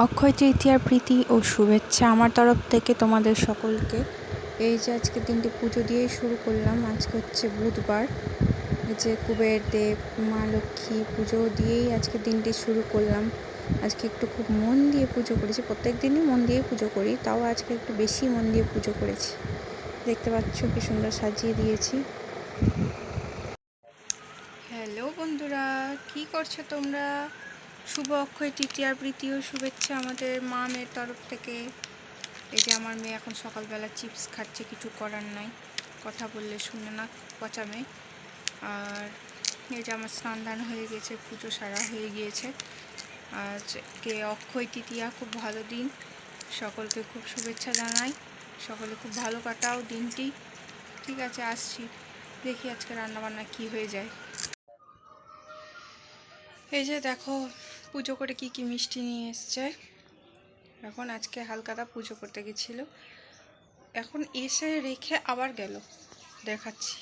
অক্ষয় তৃতীয়ার প্রীতি ও শুভেচ্ছা আমার তরফ থেকে তোমাদের সকলকে। এই যে আজকে দিনটি পুজো দিয়েই শুরু করলাম। আজকে হচ্ছে বুধবার, যে কুবের দেব মা লক্ষ্মী পুজো দিয়েই আজকে দিনটি শুরু করলাম। আজকে একটু খুব মন দিয়ে পুজো করেছি, প্রত্যেক দিনই মন দিয়ে পুজো করি, তাও আজকে একটু বেশি মন দিয়ে পুজো করেছি। দেখতে পাচ্ছ কি সুন্দর সাজিয়ে দিয়েছি। হ্যালো বন্ধুরা, কি করছো তোমরা? শুভ অক্ষয় তৃতীয়ার প্রীতি ও শুভেচ্ছা আমাদের মা মেয়ের তরফ থেকে। এই যে আমার মেয়ে এখন সকালবেলা চিপস খাচ্ছে, কিছু করার নাই, কথা বললে শুনে না, পচা মেয়ে। আর এই যে আমার স্নান দান হয়ে গেছে, পুজো সারা হয়ে গিয়েছে। আজকে অক্ষয় তৃতীয়া, খুব ভালো দিন, সকলকে খুব শুভেচ্ছা জানাই, সকলে খুব ভালো কাটাও দিনটি। ঠিক আছে, আসছি, দেখি আজকে রান্নাবান্না কি হয়ে যায়। এই যে দেখো পুজো করে কি কি মিষ্টি নিয়ে এসছে। এখন আজকে হালকাতা পুজো করতে গেছিল, এখন এসে রেখে আবার গেল, দেখাচ্ছি।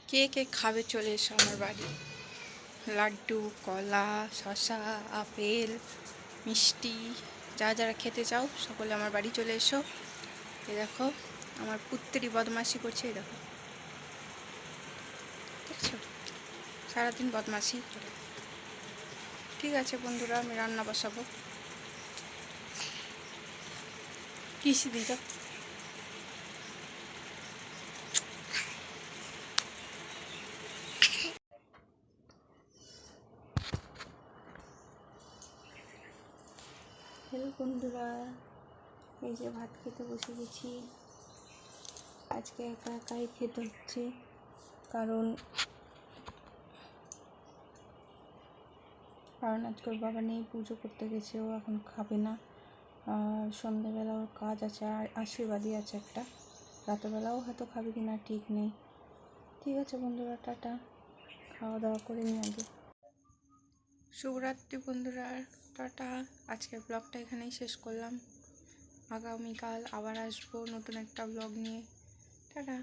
কে কে খাবে চলে এসো আমার বাড়ি। লাড্ডু, কলা, শশা, আপেল, মিষ্টি, যারা খেতে চাও সকলে আমার বাড়ি চলে এসো। এই দেখো আমার পুত্রি বদমাশি করছে, এই দেখো, দেখছো, সারাদিন বদমাশি করে। ঠিক আছে বন্ধুরা, আমি রান্না বসাবো। কিসি দিই তো, হ্যালো বন্ধুরা, এই যে ভাত খেতে বসে গেছি। আজকে একা একাই খেতে হচ্ছে, কারণ আজকে ওর বাবা নেই, পুজো করতে গেছে, ও এখন খাবে না। আর সন্ধ্যেবেলা ওর কাজ আছে, আর আশীর্বাদী আছে একটা, রাতেরবেলাও হয়তো খাবে কিনা ঠিক নেই। ঠিক আছে বন্ধুরা, টাটা, খাওয়া দাওয়া করে নিই আগে। শুভরাত্রি বন্ধুরা, টাটা। আজকের ব্লগটা এখানেই শেষ করলাম, আগামীকাল আবার আসবো নতুন একটা ব্লগ নিয়ে। টাটা।